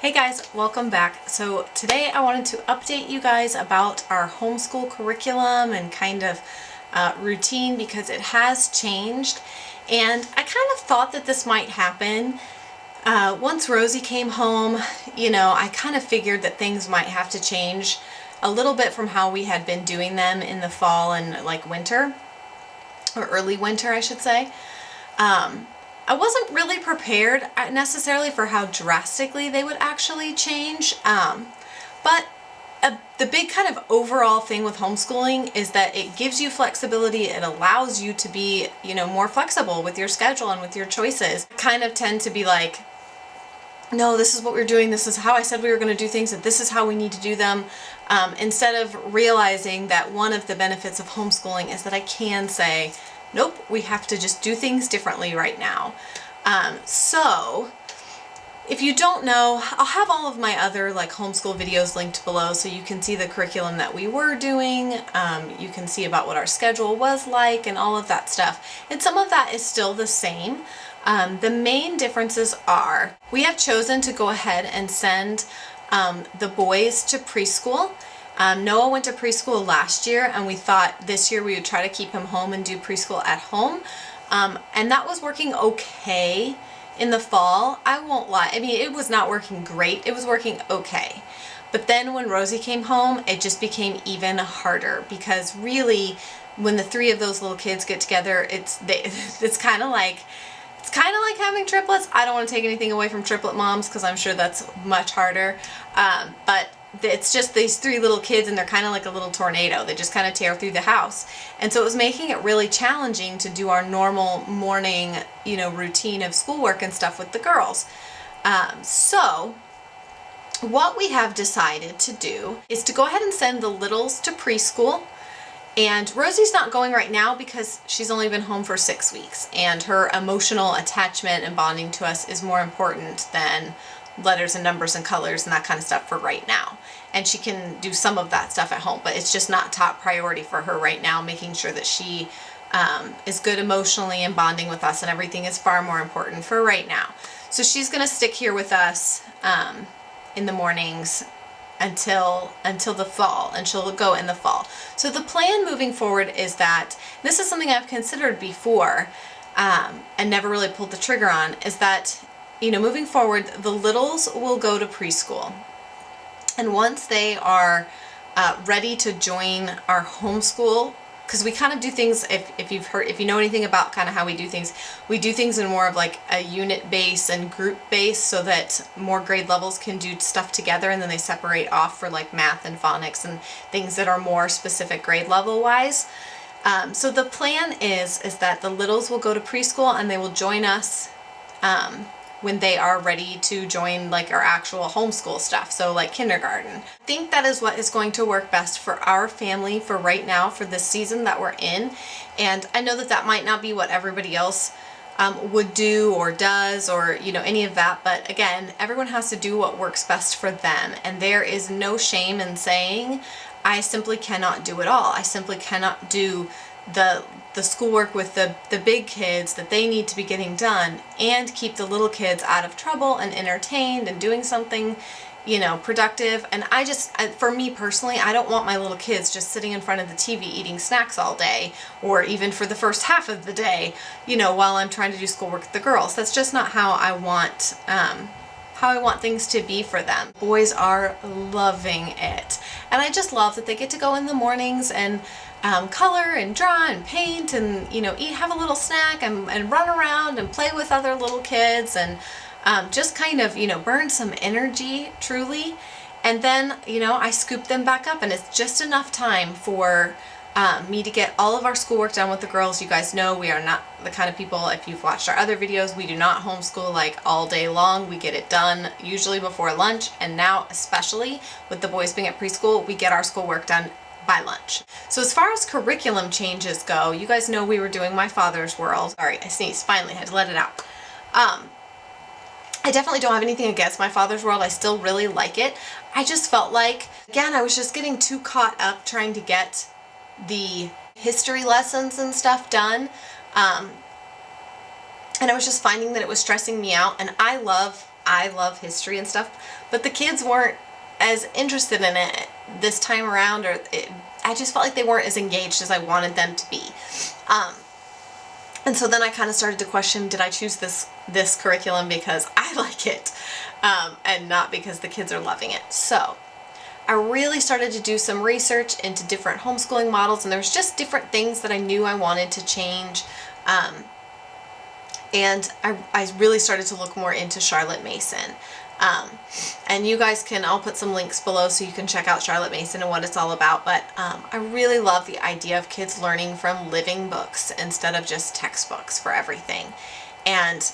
Hey guys, welcome back. So today I wanted to update you guys about our homeschool curriculum and kind of routine because it has changed. And I kind of thought that this might happen. Once Rosie came home, I kind of figured that things might have to change a little bit from how we had been doing them in the fall and like winter, or early winter I should say. I wasn't really prepared necessarily for how drastically they would actually change, but the big kind of overall thing with homeschooling is that it gives you flexibility. It allows you to be, more flexible with your schedule and with your choices. I kind of tend to be like, no, this is what we're doing. This is how I said we were going to do things, and this is how we need to do them. Instead of realizing that one of the benefits of homeschooling is that I can say, nope, we have to just do things differently right now. So if you don't know, I'll have all of my other like homeschool videos linked below so you can see the curriculum that we were doing. You can see about what our schedule was like and all of that stuff. And some of that is still the same. The main differences are we have chosen to go ahead and send the boys to preschool. Noah went to preschool last year, and we thought this year we would try to keep him home and do preschool at home. And that was working okay in the fall. I won't lie. I mean, it was not working great. It was working okay. But then when Rosie came home, it just became even harder because really when the three of those little kids get together, it's kind of like having triplets. I don't want to take anything away from triplet moms because I'm sure that's much harder. But it's just these three little kids, and they're kind of like a little tornado. They just kind of tear through the house. And so it was making it really challenging to do our normal morning, routine of schoolwork and stuff with the girls. So what we have decided to do is to go ahead and send the littles to preschool. And Rosie's not going right now because she's only been home for 6 weeks, and her emotional attachment and bonding to us is more important than letters and numbers and colors and that kind of stuff for right now. And she can do some of that stuff at home, but it's just not top priority for her right now. Making sure that she is good emotionally and bonding with us and everything is far more important for right now. So she's going to stick here with us in the mornings until the fall, and she'll go in the fall. So the plan moving forward is that, this is something I've considered before and never really pulled the trigger on, is that moving forward, the littles will go to preschool. And once they are ready to join our homeschool, because we kind of do things, if you know anything about kind of how we do things in more of like a unit base and group base so that more grade levels can do stuff together, and then they separate off for like math and phonics and things that are more specific grade level wise. So the plan is that the littles will go to preschool and they will join us when they are ready to join like our actual homeschool stuff, so like kindergarten. I think that is what is going to work best for our family for right now, for this season that we're in. And I know that that might not be what everybody else would do or does, or any of that, but again, everyone has to do what works best for them, and there is no shame in saying I simply cannot do it all. I simply cannot do the schoolwork with the big kids that they need to be getting done and keep the little kids out of trouble and entertained and doing something productive. And for me personally, I don't want my little kids just sitting in front of the TV eating snacks all day, or even for the first half of the day, while I'm trying to do schoolwork with the girls. That's just not how I want things to be for them. Boys are loving it, and I just love that they get to go in the mornings and color and draw and paint and have a little snack and run around and play with other little kids and just kind of burn some energy truly. And then I scoop them back up, and it's just enough time for me to get all of our schoolwork done with the girls. You guys know we are not the kind of people, if you've watched our other videos, we do not homeschool like all day long. We get it done usually before lunch, and now especially with the boys being at preschool, we get our schoolwork done by lunch. So as far as curriculum changes go, you guys know we were doing My Father's World. Sorry, I sneezed, finally, had to let it out. I definitely don't have anything against My Father's World. I still really like it. I just felt like, again, I was just getting too caught up trying to get the history lessons and stuff done. And I was just finding that it was stressing me out, and I love I love history and stuff, but the kids weren't as interested in it this time around, I just felt like they weren't as engaged as I wanted them to be. And so then I kind of started to question, did I choose this curriculum because I like it, and not because the kids are loving it? So I really started to do some research into different homeschooling models, and there was just different things that I knew I wanted to change. And I really started to look more into Charlotte Mason. And you guys I'll put some links below so you can check out Charlotte Mason and what it's all about. But I really love the idea of kids learning from living books instead of just textbooks for everything. And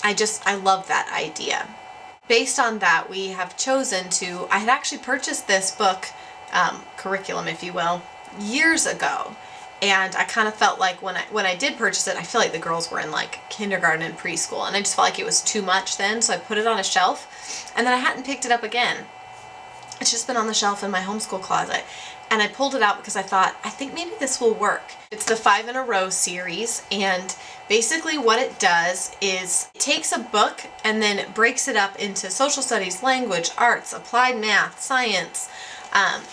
I love that idea. Based on that, we have chosen to, I had actually purchased this book, curriculum, if you will, years ago. And I kind of felt like when I did purchase it, I feel like the girls were in like kindergarten and preschool, and I just felt like it was too much then, so I put it on a shelf, and then I hadn't picked it up again. It's just been on the shelf in my homeschool closet, and I pulled it out because I thought, I think maybe this will work. It's the 5 in a Row series, and basically what it does is it takes a book and then it breaks it up into social studies, language, arts, applied math, science,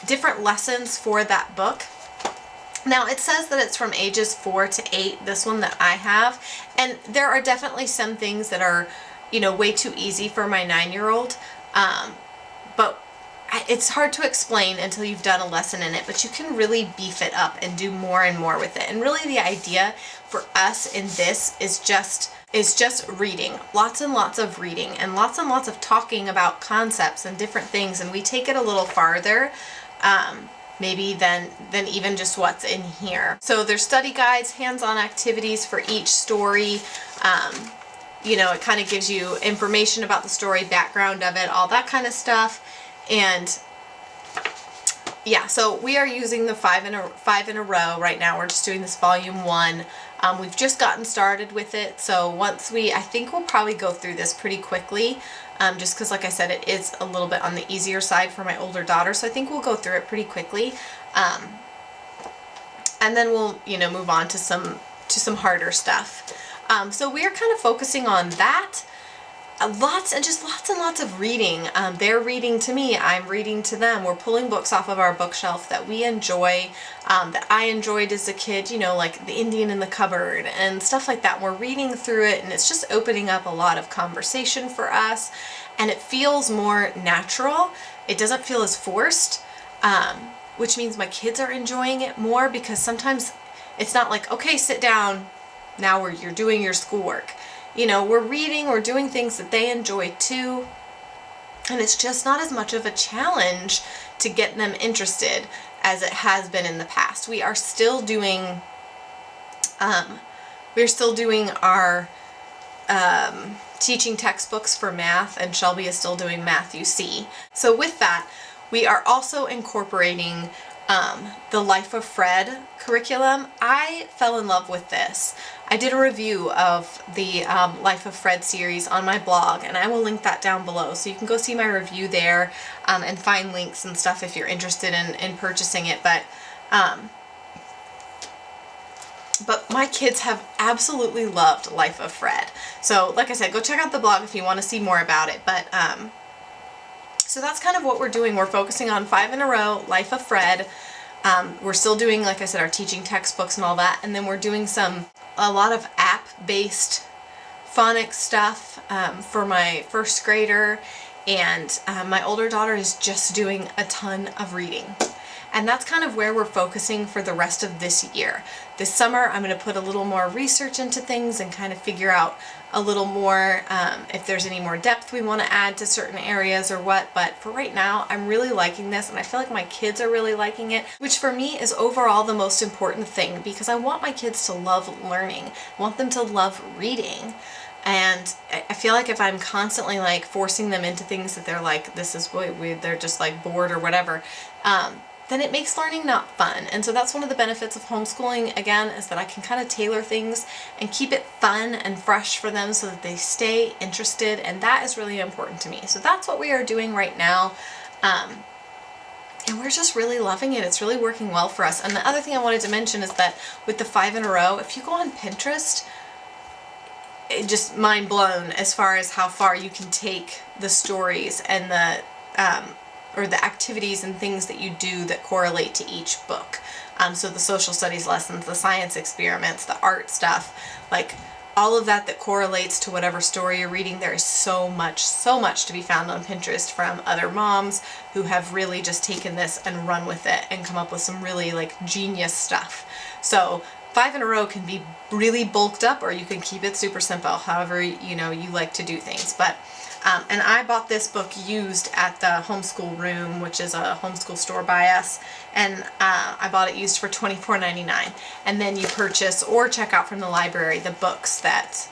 different lessons for that book. Now it says that it's from ages 4 to 8, this one that I have, and there are definitely some things that are, way too easy for my 9-year-old, but it's hard to explain until you've done a lesson in it, but you can really beef it up and do more and more with it. And really the idea for us in this is just reading, lots and lots of reading, and lots of talking about concepts and different things, and we take it a little farther, maybe than even just what's in here. So there's study guides, hands-on activities for each story. It kind of gives you information about the story, background of it, all that kind of stuff. And yeah, so we are using the 5 in a Row right now. We're just doing this volume 1. We've just gotten started with it, so I think we'll probably go through this pretty quickly, just because, like I said, it is a little bit on the easier side for my older daughter, so I think we'll go through it pretty quickly, and then we'll, move on to some harder stuff. So we are kind of focusing on that. Lots and lots of reading. They're reading to me, I'm reading to them. We're pulling books off of our bookshelf that we enjoy, that I enjoyed as a kid, like The Indian in the Cupboard and stuff like that. We're reading through it, and it's just opening up a lot of conversation for us, and it feels more natural. It doesn't feel as forced, which means my kids are enjoying it more, because sometimes it's not like, okay, sit down, now you're doing your schoolwork. We're reading, we're doing things that they enjoy too, and it's just not as much of a challenge to get them interested as it has been in the past. We are still doing, our teaching textbooks for math, and Shelby is still doing Math UC. So with that, we are also incorporating the Life of Fred curriculum. I fell in love with this. I did a review of the Life of Fred series on my blog, and I will link that down below, so you can go see my review there, and find links and stuff if you're interested in purchasing it. But my kids have absolutely loved Life of Fred. So like I said, go check out the blog if you want to see more about it. But so that's kind of what we're doing. We're focusing on 5 in a Row, Life of Fred. We're still doing, like I said, our teaching textbooks and all that, and then we're doing a lot of app-based phonics stuff for my first grader, and my older daughter is just doing a ton of reading. And that's kind of where we're focusing for the rest of this year. This summer, I'm going to put a little more research into things and kind of figure out a little more if there's any more depth we want to add to certain areas or what. But for right now, I'm really liking this, and I feel like my kids are really liking it, which for me is overall the most important thing, because I want my kids to love learning. I want them to love reading. And I feel like if I'm constantly like forcing them into things that they're like, this is what they're just like bored or whatever, then it makes learning not fun. And so that's one of the benefits of homeschooling, again, is that I can kind of tailor things and keep it fun and fresh for them so that they stay interested, and that is really important to me. So that's what we are doing right now, and we're just really loving it. It's really working well for us. And the other thing I wanted to mention is that with the 5 in a Row, if you go on Pinterest, just mind blown as far as how far you can take the stories and the or the activities and things that you do that correlate to each book. So the social studies lessons, the science experiments, the art stuff, like all of that correlates to whatever story you're reading. There is so much to be found on Pinterest from other moms who have really just taken this and run with it and come up with some really like genius stuff. So 5 in a row can be really bulked up, or you can keep it super simple, however you like to do things. But and I bought this book used at the Homeschool Room, which is a homeschool store by us, and I bought it used for $24.99. And then you purchase or check out from the library the books that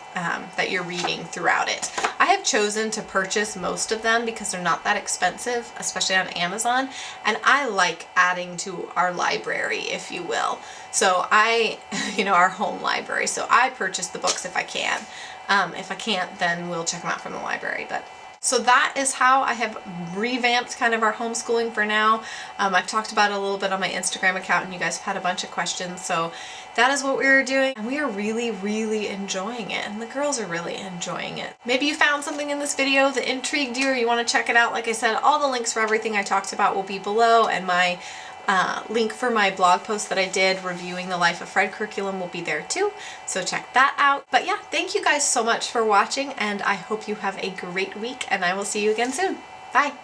that you're reading throughout it. I have chosen to purchase most of them because they're not that expensive, especially on Amazon, and I like adding to our library, if you will. So our home library. So I purchase the books if I can. If I can't, then we'll check them out from the library. But so that is how I have revamped kind of our homeschooling for now. I've talked about it a little bit on my Instagram account, and you guys have had a bunch of questions. So that is what we are doing, and we are really enjoying it, and the girls are really enjoying it. Maybe you found something in this video that intrigued you, or you want to check it out. Like I said, all the links for everything I talked about will be below, and my link for my blog post that I did reviewing the Life of Fred curriculum will be there too, so check that out. But yeah, thank you guys so much for watching, and I hope you have a great week, and I will see you again soon. Bye!